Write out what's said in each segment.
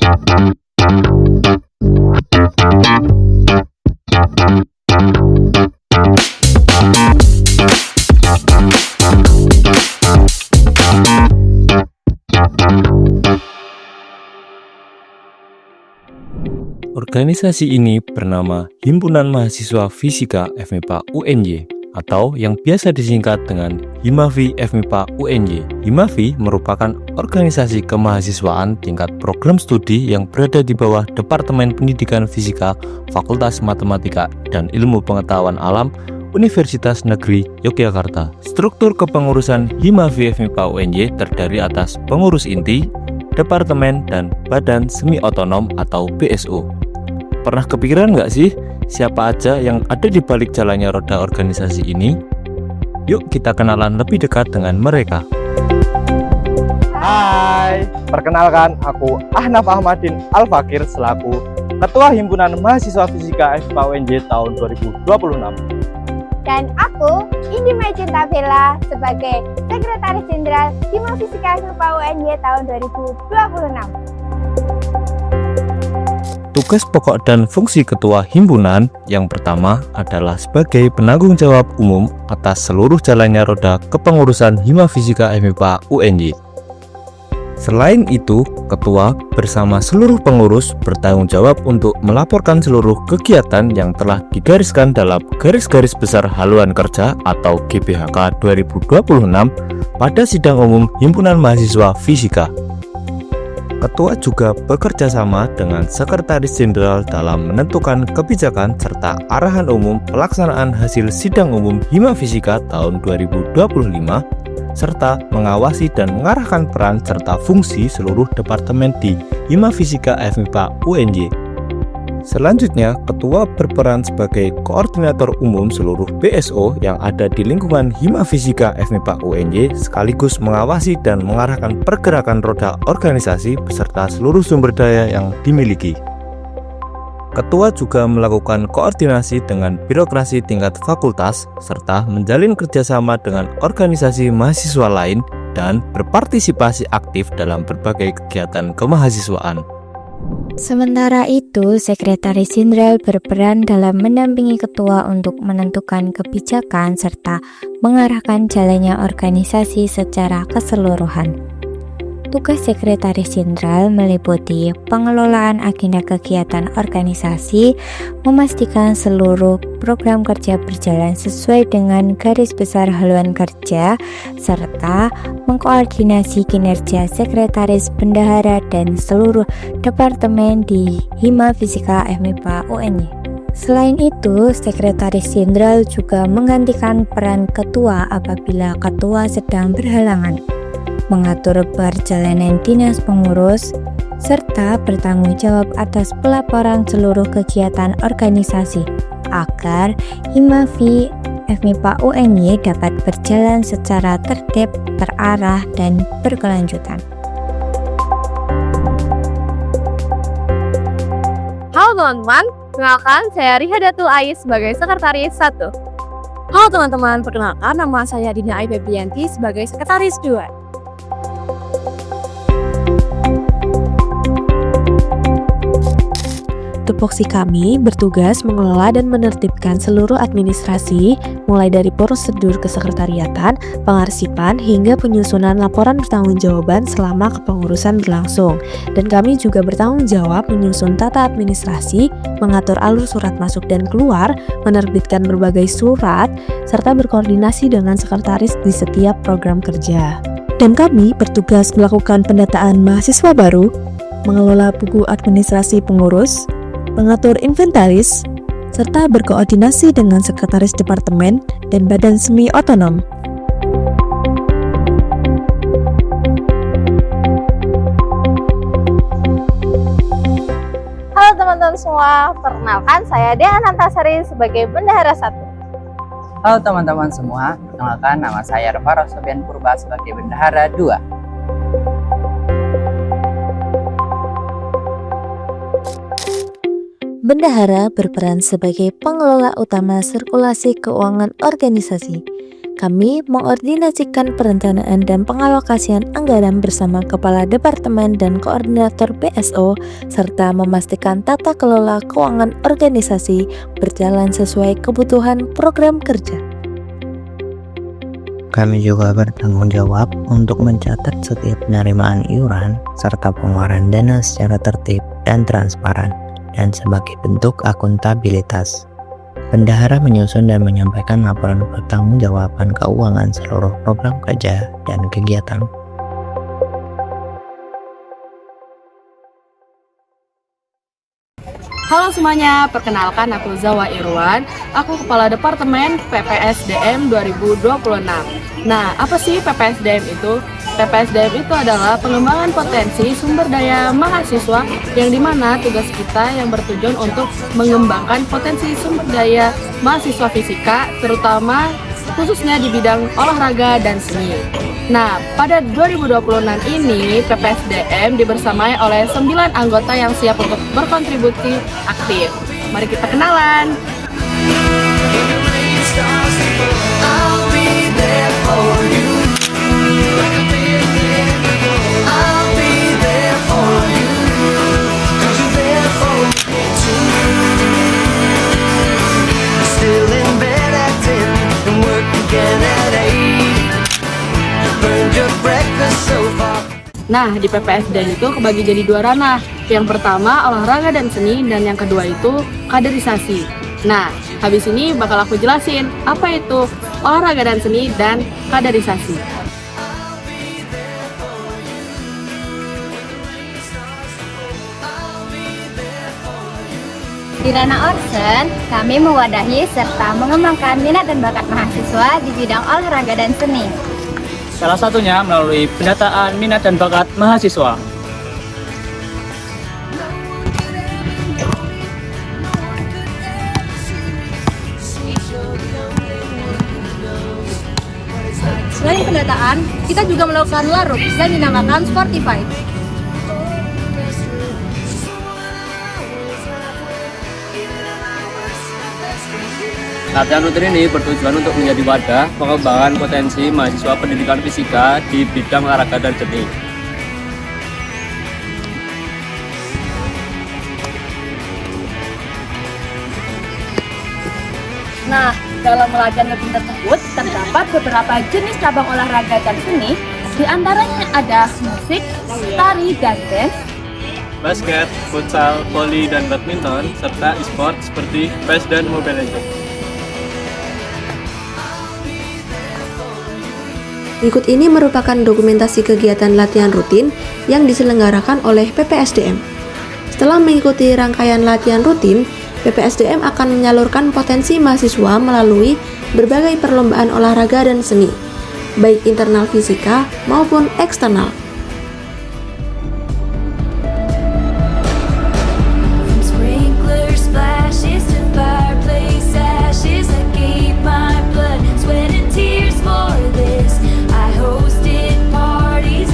Organisasi ini bernama Himpunan Mahasiswa Fisika FMIPA UNY atau yang biasa disingkat dengan Himafi FMIPA UNY. Himafi merupakan organisasi kemahasiswaan tingkat program studi yang berada di bawah Departemen Pendidikan Fisika Fakultas Matematika dan Ilmu Pengetahuan Alam Universitas Negeri Yogyakarta. Struktur kepengurusan Himafi FMIPA UNY terdiri atas pengurus inti, departemen, dan badan semi otonom atau BSO. Pernah kepikiran nggak sih siapa aja yang ada di balik jalannya roda organisasi ini? Yuk kita kenalan lebih dekat dengan mereka. Hai, perkenalkan aku Ahnaf Ahmadin Al-Fakir selaku Ketua Himpunan Mahasiswa Fisika FMIPA UNY tahun 2026. Dan aku Indi Macinta Bella sebagai Sekretaris Jenderal Hima Fisika FMIPA UNY tahun 2026. Tugas pokok dan fungsi ketua himpunan yang pertama adalah sebagai penanggung jawab umum atas seluruh jalannya roda kepengurusan Hima Fisika FMIPA UNY. Selain itu, ketua bersama seluruh pengurus bertanggung jawab untuk melaporkan seluruh kegiatan yang telah digariskan dalam garis-garis besar haluan kerja atau GBHK 2026 pada sidang umum Himpunan Mahasiswa Fisika. Ketua juga bekerja sama dengan Sekretaris Jenderal dalam menentukan kebijakan serta arahan umum pelaksanaan hasil sidang umum Hima Fisika tahun 2025 serta mengawasi dan mengarahkan peran serta fungsi seluruh departemen di Hima Fisika FMIPA UNY. Selanjutnya, ketua berperan sebagai koordinator umum seluruh BSO yang ada di lingkungan Hima Fisika FMIPA UNY sekaligus mengawasi dan mengarahkan pergerakan roda organisasi beserta seluruh sumber daya yang dimiliki. Ketua juga melakukan koordinasi dengan birokrasi tingkat fakultas serta menjalin kerjasama dengan organisasi mahasiswa lain dan berpartisipasi aktif dalam berbagai kegiatan kemahasiswaan. Sementara itu, Sekretaris Jenderal berperan dalam mendampingi ketua untuk menentukan kebijakan serta mengarahkan jalannya organisasi secara keseluruhan. Tugas Sekretaris Jenderal meliputi pengelolaan agenda kegiatan organisasi, memastikan seluruh program kerja berjalan sesuai dengan garis besar haluan kerja, serta mengkoordinasi kinerja Sekretaris Bendahara dan seluruh departemen di Hima Fisika FMIPA UNY. Selain itu, Sekretaris Jenderal juga menggantikan peran ketua apabila ketua sedang berhalangan, mengatur perjalanan dinas pengurus, serta bertanggung jawab atas pelaporan seluruh kegiatan organisasi agar Himafi FMIPA UNY dapat berjalan secara tertib, terarah, dan berkelanjutan. Halo teman-teman, kenalkan saya Rihadatul Ais sebagai Sekretaris 1. Halo teman-teman, perkenalkan nama saya Dina Ai Febrianti sebagai Sekretaris 2. Tupoksi kami bertugas mengelola dan menertibkan seluruh administrasi, mulai dari prosedur kesekretariatan, pengarsipan, hingga penyusunan laporan pertanggungjawaban selama kepengurusan berlangsung. Dan kami juga bertanggung jawab menyusun tata administrasi, mengatur alur surat masuk dan keluar, menerbitkan berbagai surat, serta berkoordinasi dengan sekretaris di setiap program kerja. Dan kami bertugas melakukan pendataan mahasiswa baru, mengelola buku administrasi pengurus, mengatur inventaris, serta berkoordinasi dengan sekretaris departemen dan badan semi otonom. Halo teman-teman semua, perkenalkan saya Dea Nantasari sebagai Bendahara 1. Halo teman-teman semua, perkenalkan nama saya Reva Rosobian Purba sebagai Bendahara 2. Bendahara berperan sebagai pengelola utama sirkulasi keuangan organisasi. Kami mengordinasikan perencanaan dan pengalokasian anggaran bersama Kepala Departemen dan Koordinator PSO, serta memastikan tata kelola keuangan organisasi berjalan sesuai kebutuhan program kerja. Kami juga bertanggung jawab untuk mencatat setiap penerimaan iuran serta pengeluaran dana secara tertib dan transparan, dan sebagai bentuk akuntabilitas. Bendahara menyusun dan menyampaikan laporan pertanggungjawaban keuangan seluruh program kerja dan kegiatan. Halo semuanya, perkenalkan aku Zawa Irwan, aku Kepala Departemen PPSDM 2026. Nah, apa sih PPSDM itu? PPSDM itu adalah pengembangan potensi sumber daya mahasiswa yang dimana tugas kita yang bertujuan untuk mengembangkan potensi sumber daya mahasiswa fisika, terutama khususnya di bidang olahraga dan seni. Nah, pada 2026 ini PPSDM dibersamai oleh 9 anggota yang siap untuk berkontribusi aktif. Mari kita kenalan. Nah, di PPSDM itu kebagi jadi 2 ranah. Yang pertama olahraga dan seni, dan yang kedua itu kaderisasi. Nah, habis ini bakal aku jelasin apa itu olahraga dan seni dan kaderisasi. Di ranah Orsen, kami mewadahi serta mengembangkan minat dan bakat mahasiswa di bidang olahraga dan seni. Salah satunya melalui pendataan minat dan bakat mahasiswa. Selain pendataan, kita juga melakukan larup yang dinamakan Sportified. Latihan rutin ini bertujuan untuk menjadi wadah pengembangan potensi mahasiswa pendidikan fisika di bidang olahraga dan seni. Nah, dalam latihan rutin tersebut terdapat beberapa jenis cabang olahraga dan seni, di antaranya ada musik, tari, dan dance, Basket, futsal, voli, dan badminton, serta e-sport seperti PES dan Mobile Legends. Berikut ini merupakan dokumentasi kegiatan latihan rutin yang diselenggarakan oleh PPSDM. Setelah mengikuti rangkaian latihan rutin, PPSDM akan menyalurkan potensi mahasiswa melalui berbagai perlombaan olahraga dan seni, baik internal fisika maupun eksternal.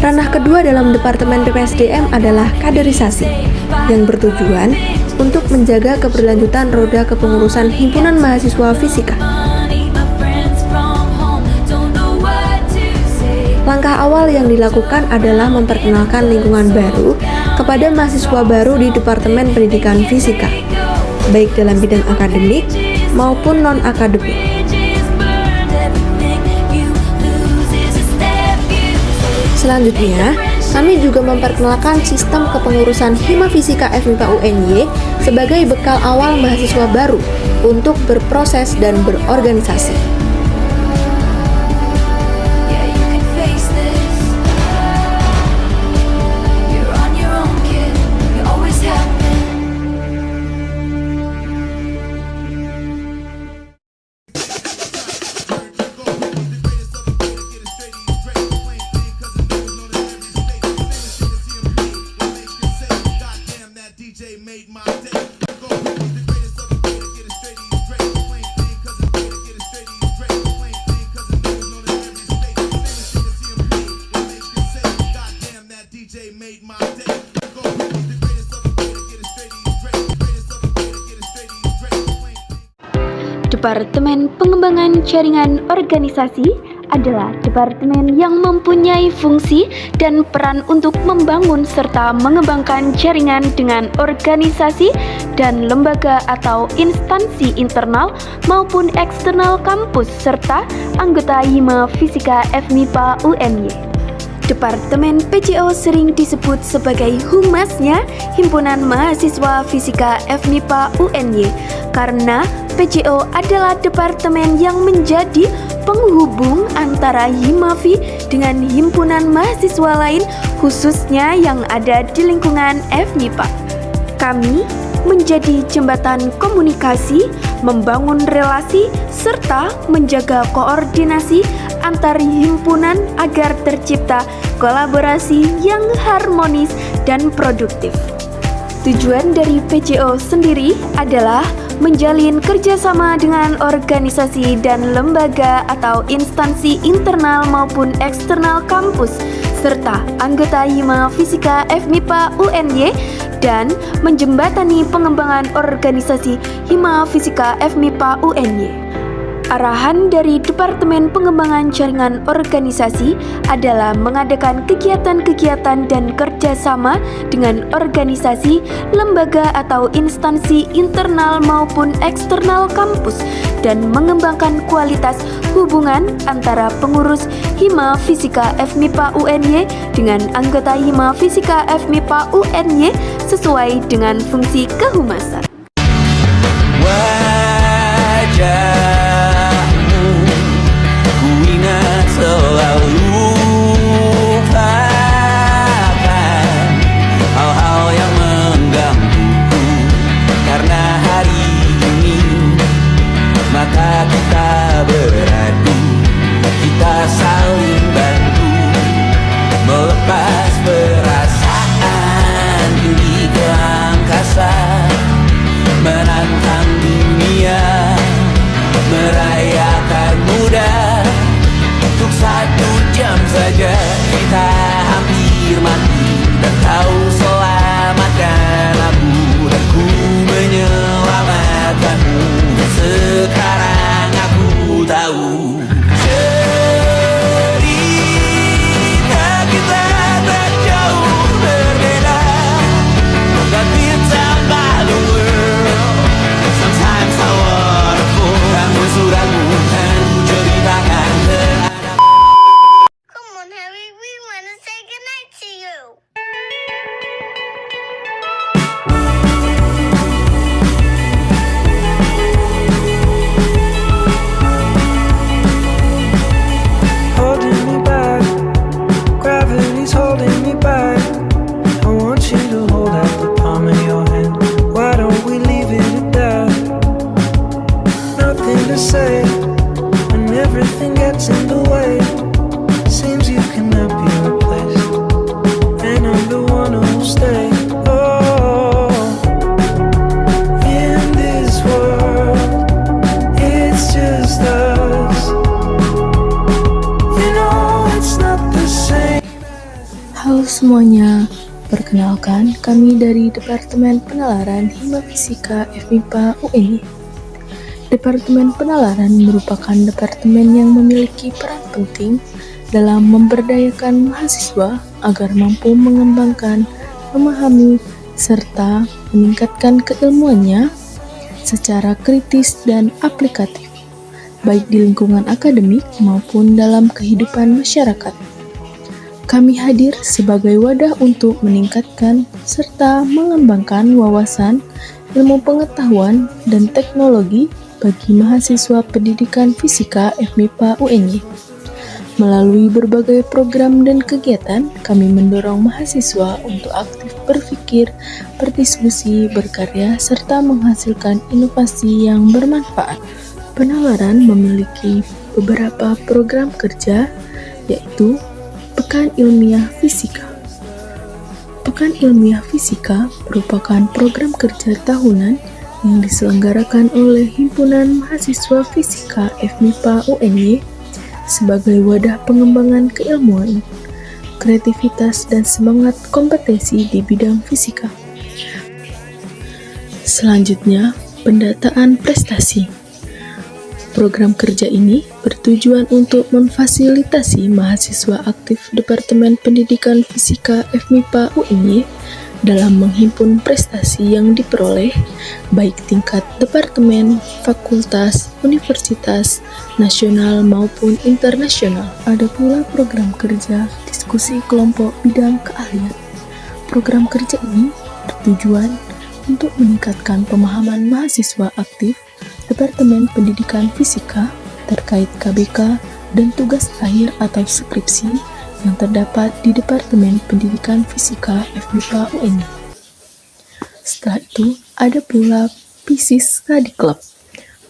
Ranah kedua dalam Departemen PPSDM adalah kaderisasi, yang bertujuan untuk menjaga keberlanjutan roda kepengurusan Himpunan Mahasiswa Fisika. Langkah awal yang dilakukan adalah memperkenalkan lingkungan baru kepada mahasiswa baru di Departemen Pendidikan Fisika, baik dalam bidang akademik maupun non-akademik. Selanjutnya, kami juga memperkenalkan sistem kepengurusan Hima Fisika FMIPA UNY sebagai bekal awal mahasiswa baru untuk berproses dan berorganisasi. Departemen Pengembangan Jaringan Organisasi adalah departemen yang mempunyai fungsi dan peran untuk membangun serta mengembangkan jaringan dengan organisasi dan lembaga atau instansi internal maupun eksternal kampus serta anggota Hima Fisika FMIPA UNY. Departemen PJO sering disebut sebagai humasnya Himpunan Mahasiswa Fisika FMIPA UNY karena PJO adalah departemen yang menjadi penghubung antara Himafi dengan himpunan mahasiswa lain khususnya yang ada di lingkungan FMIPA. Kami menjadi jembatan komunikasi, membangun relasi, serta menjaga koordinasi antar himpunan agar tercipta kolaborasi yang harmonis dan produktif. Tujuan dari PJO sendiri adalah menjalin kerjasama dengan organisasi dan lembaga atau instansi internal maupun eksternal kampus, serta anggota Hima Fisika FMIPA UNY dan menjembatani pengembangan organisasi Hima Fisika FMIPA UNY. Arahan dari Departemen Pengembangan Jaringan Organisasi adalah mengadakan kegiatan-kegiatan dan kerjasama dengan organisasi, lembaga atau instansi internal maupun eksternal kampus dan mengembangkan kualitas hubungan antara pengurus Hima Fisika FMIPA UNY dengan anggota Hima Fisika FMIPA UNY sesuai dengan fungsi kehumasan. Halo semuanya, perkenalkan kami dari Departemen Penalaran Hima Fisika FMIPA UNY. Departemen Penalaran merupakan departemen yang memiliki peran penting dalam memberdayakan mahasiswa agar mampu mengembangkan, memahami, serta meningkatkan keilmuannya secara kritis dan aplikatif, baik di lingkungan akademik maupun dalam kehidupan masyarakat. Kami hadir sebagai wadah untuk meningkatkan serta mengembangkan wawasan, ilmu pengetahuan, dan teknologi bagi mahasiswa pendidikan fisika FMIPA UNY. Melalui berbagai program dan kegiatan, kami mendorong mahasiswa untuk aktif berpikir, berdiskusi, berkarya, serta menghasilkan inovasi yang bermanfaat. Penalaran memiliki beberapa program kerja, yaitu Pekan Ilmiah Fisika. Pekan Ilmiah Fisika merupakan program kerja tahunan yang diselenggarakan oleh Himpunan Mahasiswa Fisika FMIPA UNY sebagai wadah pengembangan keilmuan, kreativitas, dan semangat kompetensi di bidang fisika. Selanjutnya, pendataan prestasi. Program kerja ini bertujuan untuk memfasilitasi mahasiswa aktif Departemen Pendidikan Fisika FMIPA UNY dalam menghimpun prestasi yang diperoleh baik tingkat departemen, fakultas, universitas, nasional maupun internasional. Ada pula program kerja diskusi kelompok bidang keahlian. Program kerja ini bertujuan untuk meningkatkan pemahaman mahasiswa aktif Departemen Pendidikan Fisika terkait KBK dan tugas akhir atau skripsi yang terdapat di Departemen Pendidikan Fisika FMIPA UNY. Setelah itu, ada pula PSIS Study Club,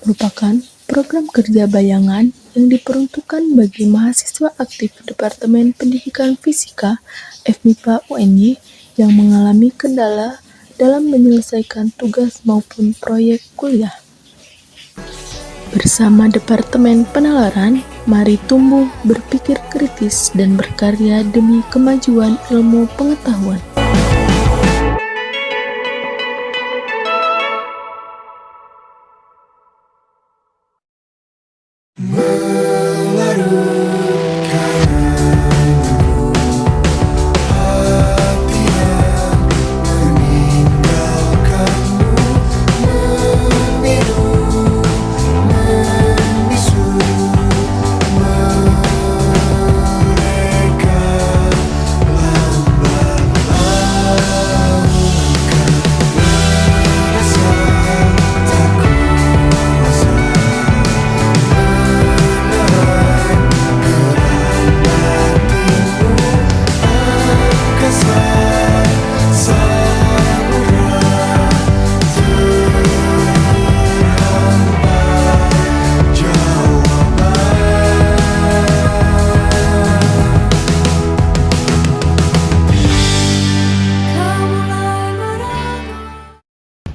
merupakan program kerja bayangan yang diperuntukkan bagi mahasiswa aktif Departemen Pendidikan Fisika FMIPA UNY yang mengalami kendala dalam menyelesaikan tugas maupun proyek kuliah. Bersama Departemen Penalaran, mari tumbuh, berpikir kritis, dan berkarya demi kemajuan ilmu pengetahuan.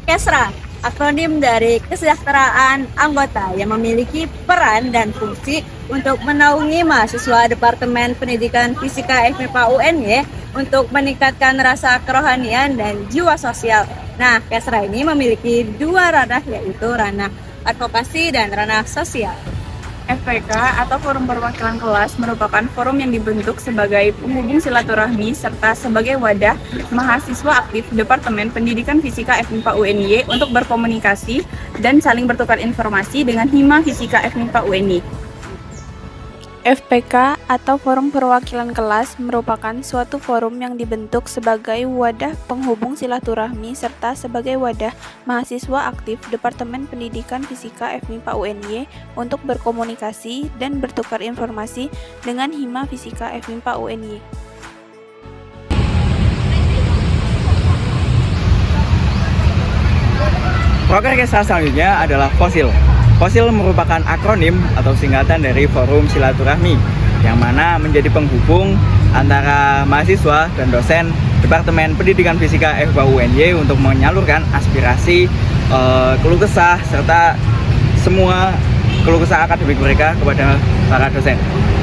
KESRA, akronim dari kesejahteraan anggota yang memiliki peran dan fungsi untuk menaungi mahasiswa Departemen Pendidikan Fisika FMIPA UNY untuk meningkatkan rasa kerohanian dan jiwa sosial. Nah, KESRA ini memiliki dua ranah, yaitu ranah advokasi dan ranah sosial. FPK atau Forum Perwakilan Kelas merupakan forum yang dibentuk sebagai penghubung silaturahmi serta sebagai wadah mahasiswa aktif Departemen Pendidikan Fisika FMIPA UNY untuk berkomunikasi dan saling bertukar informasi dengan Hima Fisika FMIPA UNY. FPK atau Forum Perwakilan Kelas merupakan suatu forum yang dibentuk sebagai wadah penghubung silaturahmi serta sebagai wadah mahasiswa aktif Departemen Pendidikan Fisika FMIPA UNY untuk berkomunikasi dan bertukar informasi dengan Hima Fisika FMIPA UNY. Program KESRA selanjutnya adalah FOSIL. FOSIL merupakan akronim atau singkatan dari Forum Silaturahmi, yang mana menjadi penghubung antara mahasiswa dan dosen Departemen Pendidikan Fisika FMIPA UNY untuk menyalurkan aspirasi, keluh kesah, serta semua keluh kesah akademik mereka kepada para dosen.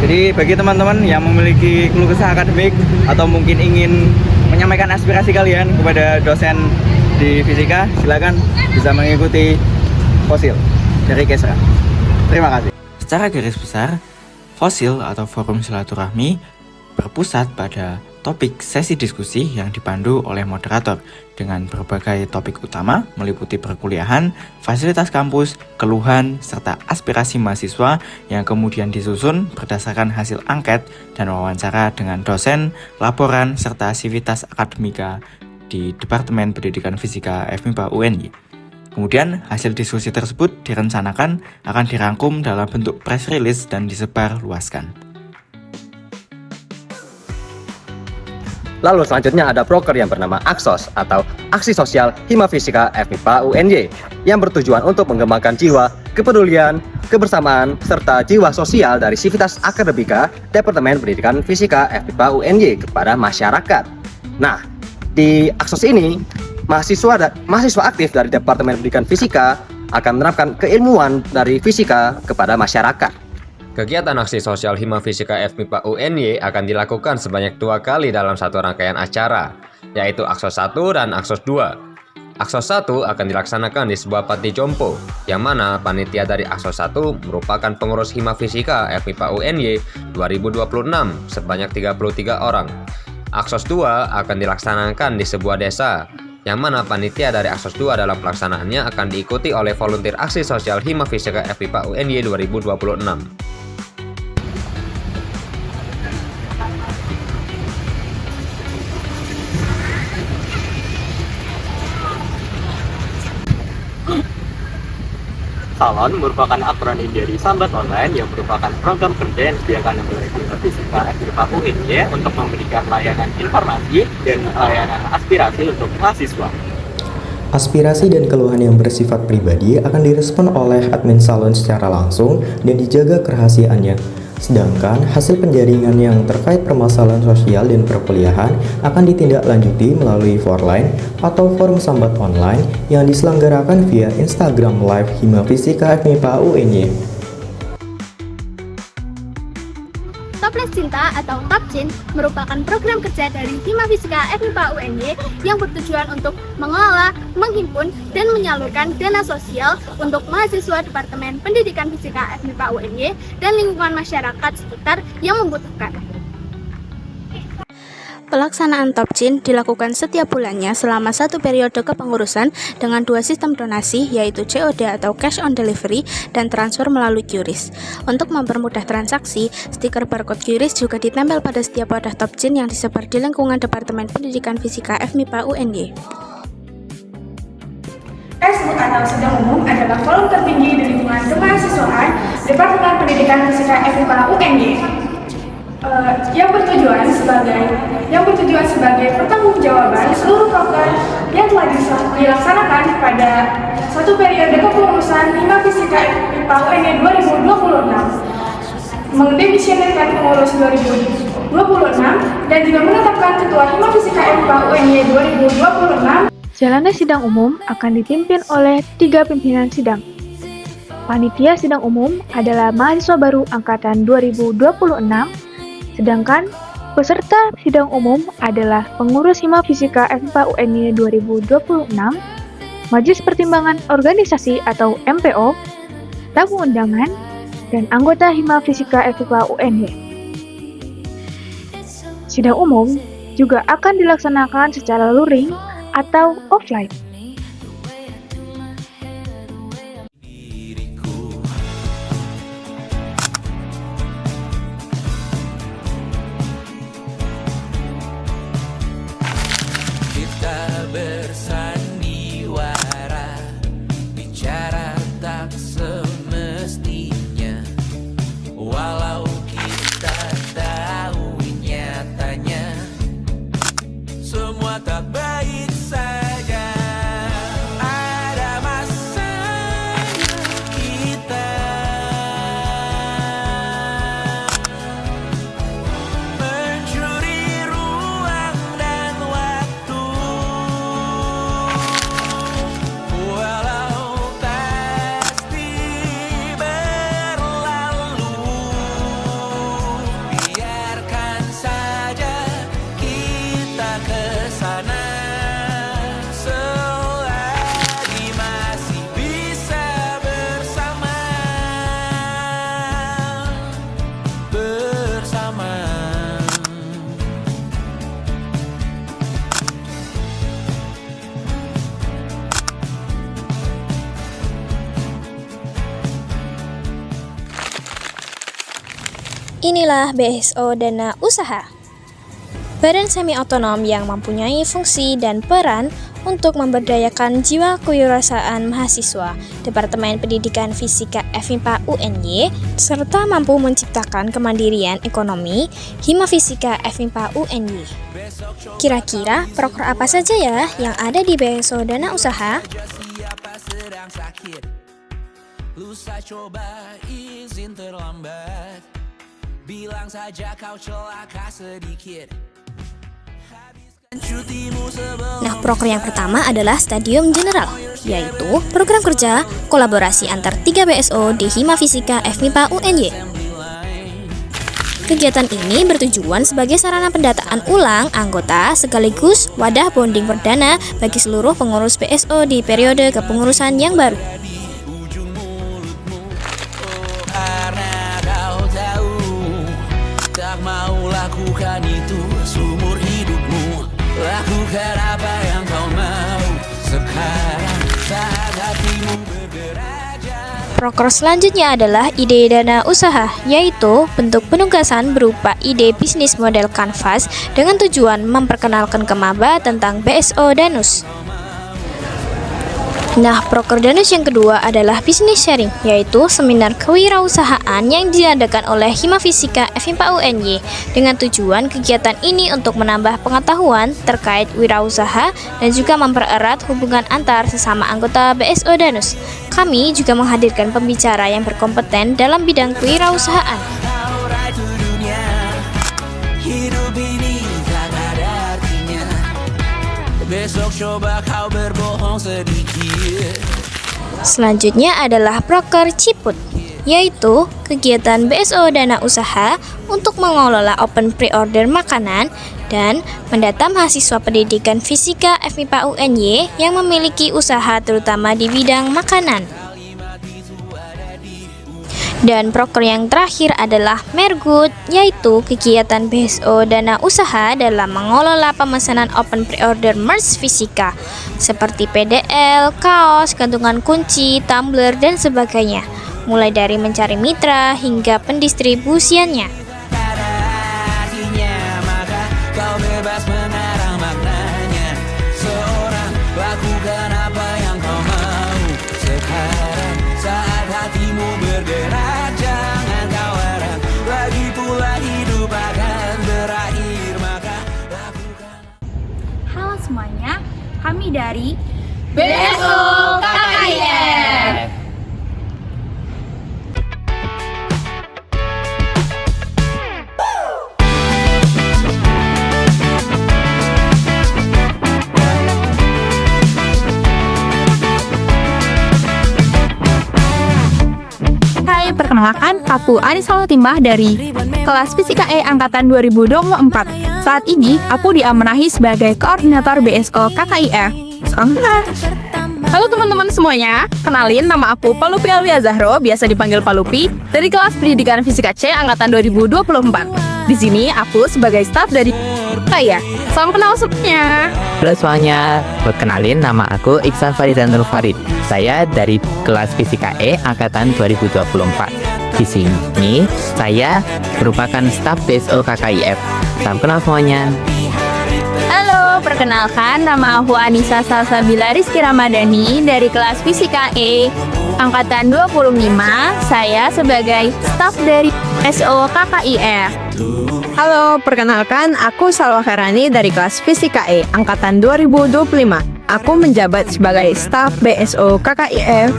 Jadi bagi teman-teman yang memiliki keluh kesah akademik atau mungkin ingin menyampaikan aspirasi kalian kepada dosen di fisika, silakan bisa mengikuti FOSIL dari KESRA. Terima kasih. Secara garis besar, FOSIL atau Forum Silaturahmi berpusat pada topik sesi diskusi yang dipandu oleh moderator dengan berbagai topik utama meliputi perkuliahan, fasilitas kampus, keluhan, serta aspirasi mahasiswa yang kemudian disusun berdasarkan hasil angket dan wawancara dengan dosen, laporan, serta sivitas akademika di Departemen Pendidikan Fisika FMIPA UNY. Kemudian, hasil diskusi tersebut direncanakan akan dirangkum dalam bentuk press release dan disebar luaskan. Lalu selanjutnya ada proker yang bernama AKSOS atau Aksi Sosial Hima Fisika FMIPA UNY yang bertujuan untuk mengembangkan jiwa, kepedulian, kebersamaan, serta jiwa sosial dari sivitas akademika Departemen Pendidikan Fisika FMIPA UNY kepada masyarakat. Nah, di AKSOS ini, mahasiswa aktif dari Departemen Pendidikan Fisika akan menerapkan keilmuan dari fisika kepada masyarakat. Kegiatan aksi sosial Hima Fisika FMIPA UNY akan dilakukan sebanyak 2 kali dalam satu rangkaian acara, yaitu AKSOS 1 dan AKSOS 2. Aksos 1 akan dilaksanakan di sebuah panti jompo, yang mana panitia dari Aksos 1 merupakan pengurus Hima Fisika FMIPA UNY 2026 sebanyak 33 orang. Aksos 2 akan dilaksanakan di sebuah desa, yang mana panitia dari Aksos 2 dalam pelaksanaannya akan diikuti oleh volunteer aksi sosial Hima Fisika FMIPA UNY 2026. Salon merupakan akronim dari Sambat Online yang merupakan program kerja yang disediakan oleh Hima Fisika FMIPA UNY untuk memberikan layanan informasi dan layanan aspirasi untuk mahasiswa. Aspirasi dan keluhan yang bersifat pribadi akan direspon oleh admin salon secara langsung dan dijaga kerahasiaannya. Sedangkan hasil penjaringan yang terkait permasalahan sosial dan perkuliahan akan ditindaklanjuti melalui Forline atau forum sambat online yang diselenggarakan via Instagram Live Hima Fisika FMIPA UNY. Toples Cinta atau Topcin merupakan program kerja dari Hima Fisika FMIPA UNY yang bertujuan untuk mengelola, menghimpun, dan menyalurkan dana sosial untuk mahasiswa Departemen Pendidikan Fisika FMIPA UNY dan lingkungan masyarakat sekitar yang membutuhkan. Pelaksanaan Topcin dilakukan setiap bulannya selama satu periode kepengurusan dengan dua sistem donasi, yaitu COD atau Cash on Delivery dan transfer melalui QRIS. Untuk mempermudah transaksi, stiker barcode QRIS juga ditempel pada setiap wadah Topcin yang disebar di lingkungan Departemen Pendidikan Fisika FMIPA UNY. SMUT atau sidang umum adalah forum tertinggi di lingkungan kemahasiswaan Departemen Pendidikan Fisika FMIPA UNY. Yang bertujuan sebagai pertanggungjawaban seluruh program yang telah dilaksanakan pada satu periode kepengurusan Hima Fisika FMIPA UNY 2026, mendemisionerkan pengurus 2026 dan juga menetapkan ketua Hima Fisika FMIPA UNY 2026. Jalannya sidang umum akan dipimpin oleh 3 pimpinan sidang. Panitia sidang umum adalah mahasiswa baru angkatan 2026, sedangkan peserta sidang umum adalah pengurus Hima Fisika FMIPA UNY 2026, Majelis Pertimbangan Organisasi atau MPO, tamu undangan, dan anggota Hima Fisika FMIPA UNY. Sidang umum juga akan dilaksanakan secara luring atau offline. Bersandiwara, bicara tak semestinya, walau kita tahu nyatanya semua tak baik saja. Ada masanya kita mencuri ruang dan waktu, walau pasti berlalu. Biarkan saja kita kesana selagi masih bisa bersama. Inilah BSO Dana Usaha, badan semi-otonom yang mempunyai fungsi dan peran untuk memberdayakan jiwa kewirausahaan mahasiswa Departemen Pendidikan Fisika FMIPA UNY serta mampu menciptakan kemandirian ekonomi Hima Fisika FMIPA UNY. Kira-kira proker apa saja ya yang ada di BSO Dana Usaha? Lusa coba izin terlambat, bilang saja kau celaka sedikit. Nah, proker yang pertama adalah Stadium General, yaitu program kerja kolaborasi antar 3 BSO di Hima Fisika FMIPA UNY. Kegiatan ini bertujuan sebagai sarana pendataan ulang anggota sekaligus wadah bonding perdana bagi seluruh pengurus BSO di periode kepengurusan yang baru. Karena kau tahu tak mau lakukan itu seumur hidupmu. Lakukan apa yang kau mau. Sekarang saat hatimu bergerak. Proker selanjutnya adalah ide dana usaha, yaitu bentuk penugasan berupa ide bisnis model kanvas dengan tujuan memperkenalkan ke maba tentang BSO Danus. Nah, proker Danus yang kedua adalah business sharing, yaitu seminar kewirausahaan yang diadakan oleh Himafisika FMIPA UNY dengan tujuan kegiatan ini untuk menambah pengetahuan terkait wirausaha dan juga mempererat hubungan antar sesama anggota BSO Danus. Kami juga menghadirkan pembicara yang berkompeten dalam bidang kewirausahaan. Hidup ini tak ada artinya. Besok coba kau berbohong sedikit. Selanjutnya adalah proker Ciput, yaitu kegiatan BSO Dana Usaha untuk mengelola open pre-order makanan dan mendata mahasiswa pendidikan fisika FMIPA UNY yang memiliki usaha terutama di bidang makanan. Dan proker yang terakhir adalah Mergut, yaitu kegiatan BSO Dana Usaha dalam mengelola pemesanan open pre-order merch fisika seperti PDL, kaos, gantungan kunci, tumbler, dan sebagainya, mulai dari mencari mitra hingga pendistribusiannya. Kau bebas mengarang maknanya. Seorang lakukan apa yang kau mau. Sekarang saat hatimu bergerak, jangan kau harap lagi pula hidup akan berakhir, maka lakukan. Halo semuanya, kami dari BSO KKIF. Perkenalkan, aku Anissa Latimah dari kelas Fisika E Angkatan 2024. Saat ini, aku diamanahhi sebagai koordinator BSO KKIF. Halo teman-teman semuanya, kenalin nama aku Palupi Alwia Zahro, biasa dipanggil Palupi, dari kelas Pendidikan Fisika C Angkatan 2024. Di sini, aku sebagai staf dari KKIF. Salam kenal semuanya. Halo semuanya, perkenalin nama aku Iksan Faridan Nur Farid. Saya dari kelas Fisika E Angkatan 2024. Di sini saya merupakan staf BSO KKIF. Salam kenal semuanya. Halo, perkenalkan nama aku Anissa Salsabila Rizky Ramadhani dari kelas Fisika E Angkatan 25. Saya sebagai staf dari BSO KKIF. Halo, perkenalkan aku Salwa Khairani dari kelas Fisika E Angkatan 2025. Aku menjabat sebagai staf BSO KKIF.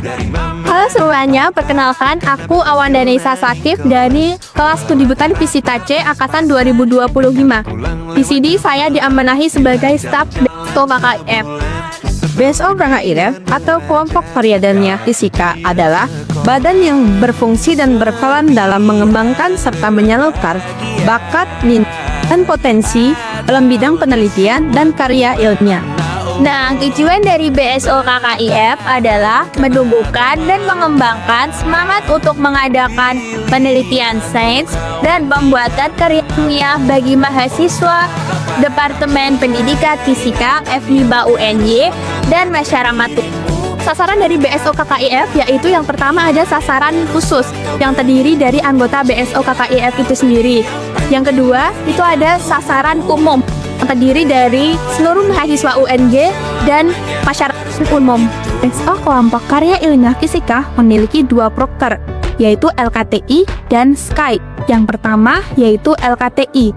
Halo semuanya, perkenalkan aku Awandani Sasakif dari kelas Studi Botani Fisika C Angkatan 2025. Di sini saya diamanahi sebagai staf BSO KKIF. BSO KKIF atau Kelompok Variadannya Fisika adalah badan yang berfungsi dan berperan dalam mengembangkan serta menyalurkan bakat, minat, dan potensi dalam bidang penelitian dan karya ilmiah. Nah, tujuan dari BSO KKIF adalah menumbuhkan dan mengembangkan semangat untuk mengadakan penelitian sains dan pembuatan karya ilmiah bagi mahasiswa Departemen Pendidikan Fisika FMIPA UNY dan masyarakat. Sasaran dari BSO KKIF yaitu yang pertama ada sasaran khusus yang terdiri dari anggota BSO KKIF itu sendiri. Yang kedua itu ada sasaran umum yang terdiri dari seluruh mahasiswa UNY dan masyarakat umum. BSO Kelompok Karya Ilmiah Fisika memiliki dua proker, yaitu LKTI dan SKY. Yang pertama yaitu LKTI.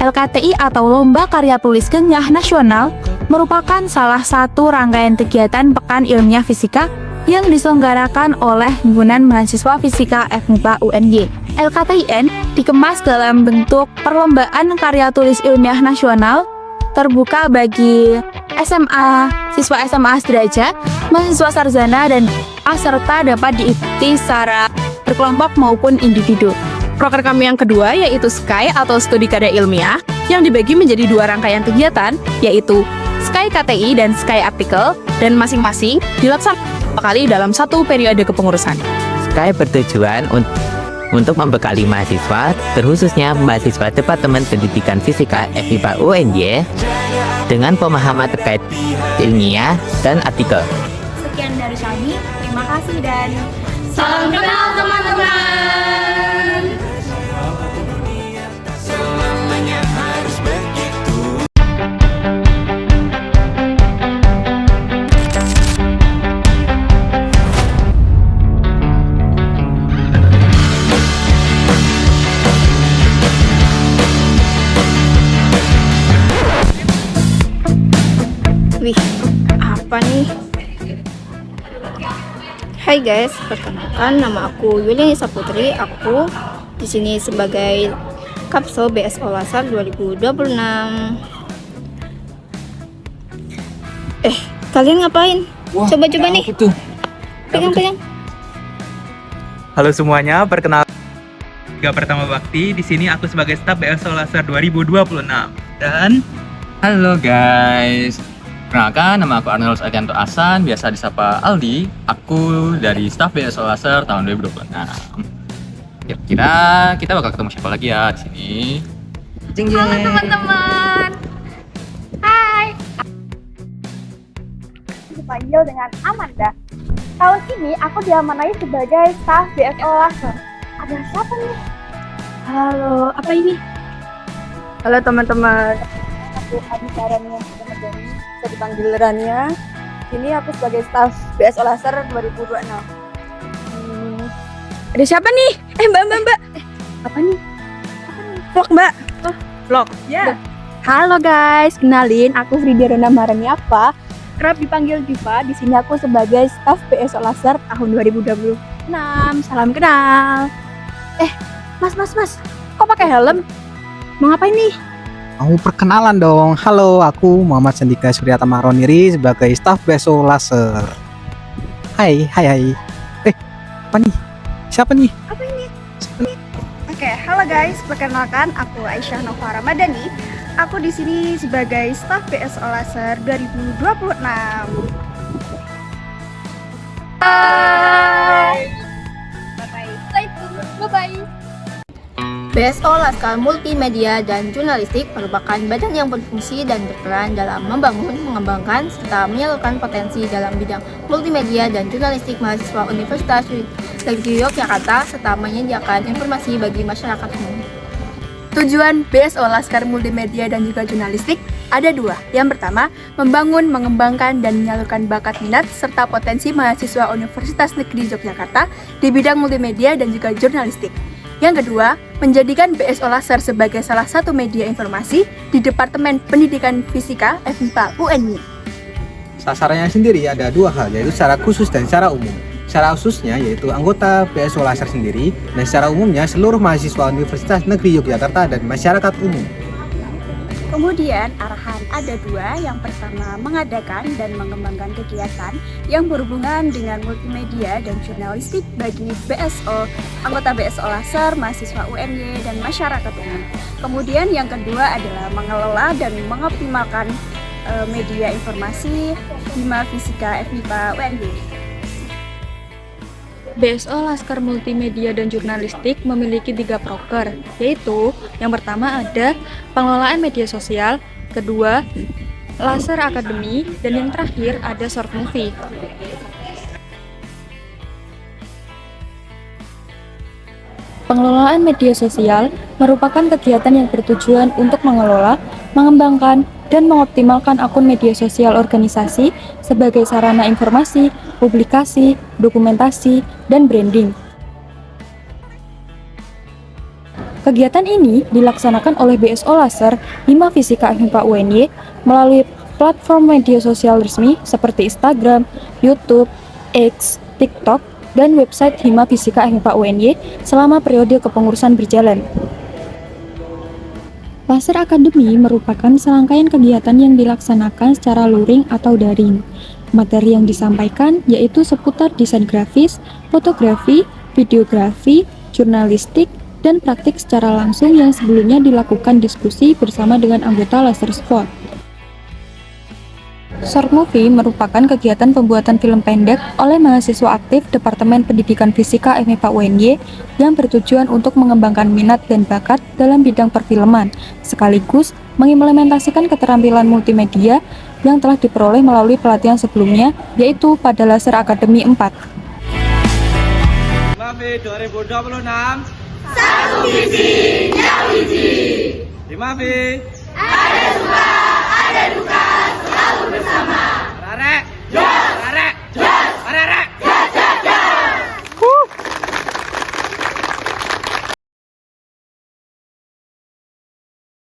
LKTI atau Lomba Karya Tulis Ilmiah Nasional merupakan salah satu rangkaian kegiatan Pekan Ilmiah Fisika yang diselenggarakan oleh himpunan mahasiswa fisika FMIPA UNY. LKTIN dikemas dalam bentuk perlombaan karya tulis ilmiah nasional terbuka bagi SMA, siswa SMA sederajat, mahasiswa sarjana, dan serta dapat diikuti secara berkelompok maupun individu. Proker kami yang kedua yaitu SKY atau Studi Karya Ilmiah yang dibagi menjadi 2 rangkaian kegiatan, yaitu SKY KTI dan SKY Artikel, dan masing-masing dilaksanakan 2 kali dalam 1 periode kepengurusan. SKY bertujuan untuk membekali mahasiswa, terkhususnya mahasiswa Departemen Pendidikan Fisika FMIPA UNY dengan pemahaman terkait ilmiah dan artikel. Sekian dari kami, terima kasih dan Salam kenal teman-teman. Wih, apa nih? Hai guys, perkenalkan nama aku Yulianisa Putri. Aku di sini sebagai Kapso BSO Lasar 2026. Kalian ngapain? Coba-coba nih. Pegang-pegang. Halo semuanya, perkenalkan Tiga Pertama Bakti. Di sini aku sebagai staf BSO Lasar 2026. Dan halo guys. Perkenalkan, nama aku Arnold Adianto Asan, biasa disapa Aldi. Aku dari staf BSO Lasar tahun 2026. Kira-kira kita bakal ketemu siapa lagi ya di sini? Halo teman-teman. Hai. Dipanggil dengan Amanda. Tahun ini aku diamanai sebagai staf BSO Lasar. Ada siapa nih? Halo, apa ini? Halo teman-teman. Aku Adi Sarania Medani, bisa dipanggil Rania. Ini aku sebagai staf BSO Lasar 2026. Ada siapa nih? Mbak. Apa nih? Vlog Mbak. Vlog. Ya. Halo guys, kenalin aku Fridia Rona Maraniapa. Kerap dipanggil Diva. Di sini aku sebagai staf BSO Lasar tahun 2026. Salam kenal. Mas. Kok pakai helm? Mau ngapain nih? Mau perkenalan dong. Halo, aku Muhammad Sandika Suryata Maroniri sebagai staf BSO Lasar. Hai. Apa nih? Siapa nih? Apa ini? Oke, halo guys, perkenalkan aku Aisyah Nova Ramadhani. Aku di sini sebagai staf BSO Lasar 2026. Bye. Bye-bye. BSO Laskar Multimedia dan Jurnalistik merupakan badan yang berfungsi dan berperan dalam membangun, mengembangkan, serta menyalurkan potensi dalam bidang multimedia dan jurnalistik mahasiswa Universitas Negeri Yogyakarta serta menyediakan informasi bagi masyarakat umum. Tujuan BSO Laskar Multimedia dan juga Jurnalistik ada 2. Yang pertama, membangun, mengembangkan, dan menyalurkan bakat minat serta potensi mahasiswa Universitas Negeri Yogyakarta di bidang multimedia dan juga jurnalistik. Yang kedua, menjadikan BSO Lasar sebagai salah satu media informasi di Departemen Pendidikan Fisika FMIPA UNY. Sasarannya sendiri ada 2 hal, yaitu secara khusus dan secara umum. Secara khususnya yaitu anggota BSO Lasar sendiri, dan secara umumnya seluruh mahasiswa Universitas Negeri Yogyakarta dan masyarakat umum. Kemudian arahan ada 2, yang pertama mengadakan dan mengembangkan kegiatan yang berhubungan dengan multimedia dan jurnalistik bagi BSO, anggota BSO Lasar, mahasiswa UNY, dan masyarakat umum. Kemudian yang kedua adalah mengelola dan mengoptimalkan media informasi Hima Fisika FMIPA UNY. BSO Laskar Multimedia dan Jurnalistik memiliki 3 proker, yaitu yang pertama ada pengelolaan media sosial, kedua Laser Academy, dan yang terakhir ada short movie. Pengelolaan media sosial merupakan kegiatan yang bertujuan untuk mengelola, mengembangkan, dan mengoptimalkan akun media sosial organisasi sebagai sarana informasi, publikasi, dokumentasi, dan branding. Kegiatan ini dilaksanakan oleh BSO Lasar Hima Fisika FMIPA UNY melalui platform media sosial resmi seperti Instagram, YouTube, X, TikTok, dan website Hima Fisika FMIPA UNY selama periode kepengurusan berjalan. Laser Academy merupakan serangkaian kegiatan yang dilaksanakan secara luring atau daring. Materi yang disampaikan yaitu seputar desain grafis, fotografi, videografi, jurnalistik, dan praktik secara langsung yang sebelumnya dilakukan diskusi bersama dengan anggota Laser Sport. Short movie merupakan kegiatan pembuatan film pendek oleh mahasiswa aktif Departemen Pendidikan Fisika FMIPA UNY yang bertujuan untuk mengembangkan minat dan bakat dalam bidang perfilman, sekaligus mengimplementasikan keterampilan multimedia yang telah diperoleh melalui pelatihan sebelumnya, yaitu pada Laser Academy 4. Himafi 2026 Satu visi, yang biji. Himafi